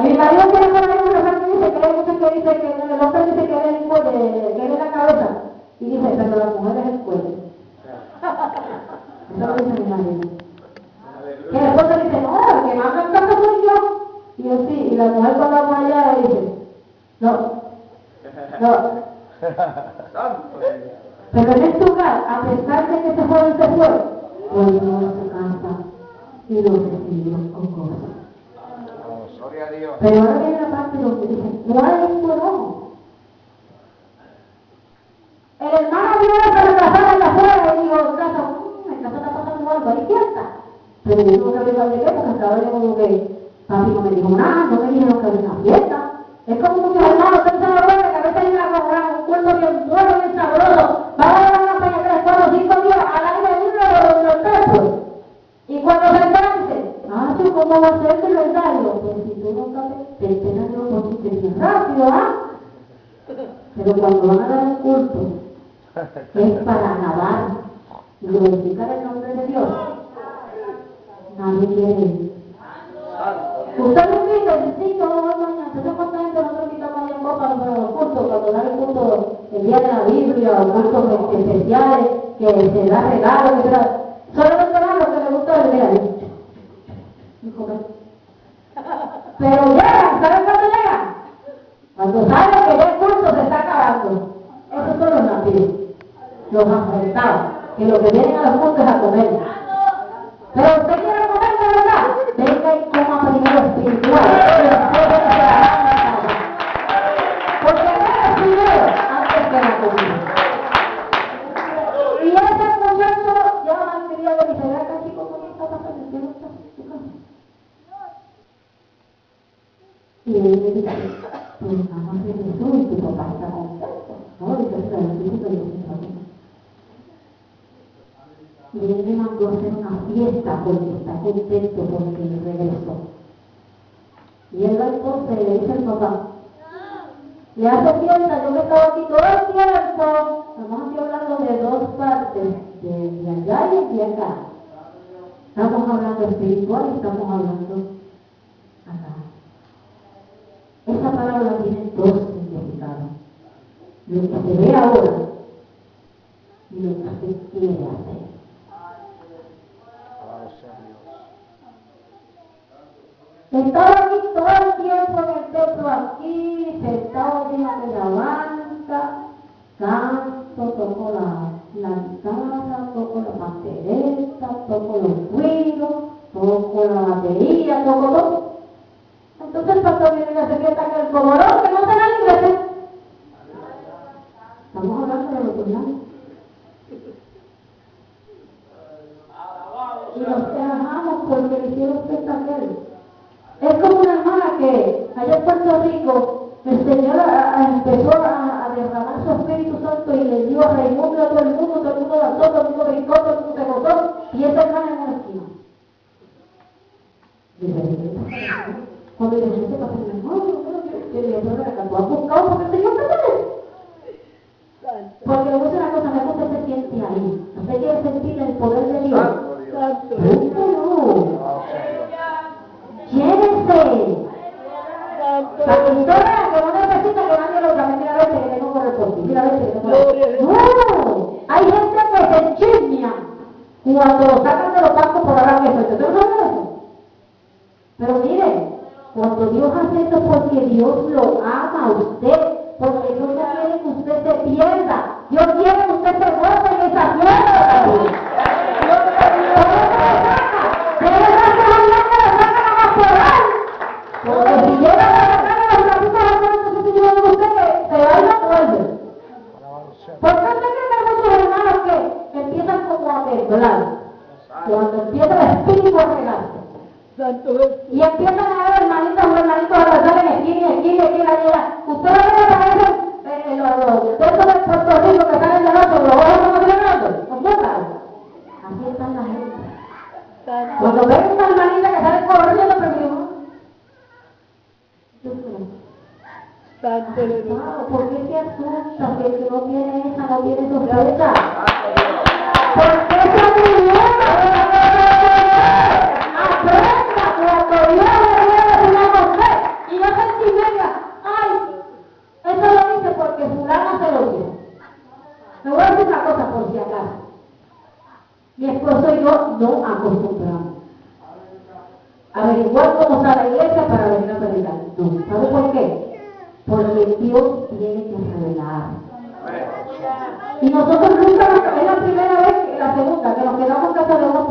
Mi marido tiene por ahí una frase que dice que hay muchos que dicen que el hombre dice que es el cuello, que es la cabeza. Y dice, pero la mujer es el cuello. Eso lo dice mi marido. Que después se dice, no, el que manda en casa soy yo. Y yo sí, y la mujer cuando va allá le dice, no. Pero en este lugar, a pesar de que ese joven se fue, volvió a su casa y lo recibió con gozo. Pero ahora viene la parte donde dice, ¿cuál es tu enojo? El hermano vio a la casada allá afuera y dijo, en casa está pasando algo, ahí cierta. Pero yo no sabía de qué, porque estaba yo como que, papi no me dijo nada, no me dijeron que había una fiesta. Es como muchos hermanos, ustedes se dan cuenta que a veces hay un cuerpo bien bueno, bien sabroso, va a dar una peña 3, 4, 5 días al aire libre de los templos. Y cuando se canse, ¿cómo va a ser que lo engaño? Pues si tú no sabes, te enteras de un poquito bien rápido, Pero cuando van a dar un culto, es para alabar y glorificar el nombre de Dios. Nadie quiere ir. Usted lo invita, sí, yo voy mañana. ¿Usted cuánta gente nosotros invitamos allá en Copa para los cultos? Cuando dan el culto, el día de la Biblia, o cultos especiales, que se da regalos, que se da... Solamente dan lo que le gusta del día. Pero llegan, ¿saben cuándo llegan? Cuando saben que ya el culto se está acabando. Esos son los nativos, los afrentados, que lo que vienen a los cultos es a comer. Pero usted quiere comer de verdad, venga y coma primero espiritual. Porque es primero antes que la comida. Y ese muchacho llama al criado y dice, vea casi como que está pasando, ¿qué no está en tu casa? Y él le dice, pues vamos a hacer eso y tu papá está contento. No, dice, pero el espíritu de Dios está bien. Y él me mandó a hacer una fiesta porque está contento porque él regresó. Y él va entonces y le dice al papá, le hace fiesta, yo me estaba aquí todo el tiempo. Estamos aquí hablando de dos partes, de allá y de acá. Estamos hablando espiritual y estamos hablando acá. Esa palabra tiene dos significados. Lo que se ve ahora y lo que usted quiere hacer. Estaba aquí todo el tiempo en el templo, aquí, sentado encima de la banca, canto, toco la guitarra, toco la pandereta, toco los cuidos, toco la batería, toco todo. Entonces el pastor viene y se fiesta en el comodoro, que no se la iglesia. Estamos hablando de los turnados. Y los amamos porque le hicieron fiesta a aquel. Es como una hermana que allá en Puerto Rico el Señor empezó a derramar su Espíritu Santo y le dio a Raimundo a todo el mundo danzó, todo el mundo brincó, todo el mundo se gozó y esa hermana en una esquina. Cuando yo dije, ¿qué pasa? Yo le dije, ¿tú has buscado porque el Señor te tiene? Porque le voy a decir una cosa, me gusta que se siente ahí. ¿Usted quiere sentir el poder de Dios? Llévese. Para que usted vea que no necesita que nadie lo llame. Mira, vete que tengo que correr por ti. Mira, vete que tengo que correr. No, hay gente que se chismea cuando lo sacan de los bancos por ahora que ¿usted no sabe eso? Pero mire, cuando Dios hace eso porque Dios lo ama a usted, porque Dios no quiere que usted se pierda. Dios quiere que usted se goce en esa fiesta. Porque si llega a la cara de las casitas, entonces si yo digo usted que se va a ir a vuelve. ¿Por qué usted cree que hay muchos hermanos que empiezan como a temblar? Cuando empieza el espíritu a regarse. Y empiezan a ver hermanitos o hermanitos a pasar en esquina, allá. Usted no ve que aparecen los textos de Puerto Rico que salen de noche, los ojos como celebrando. Así están la gente. Cuando ven una hermanita que sale corriendo, pero ¿por qué te asustas? Que el que no tiene esa, no tiene sospecha. ¿Por qué se asusta? Aprenda, cuando Dios le dice una cosa, Mi esposo y yo no acostumbramos averiguar cómo está la iglesia para venir a predicar. No, ¿sabe por qué? Porque Dios tiene que revelar. Y nosotros nunca, es la primera vez, la segunda, que nos quedamos en casa de unos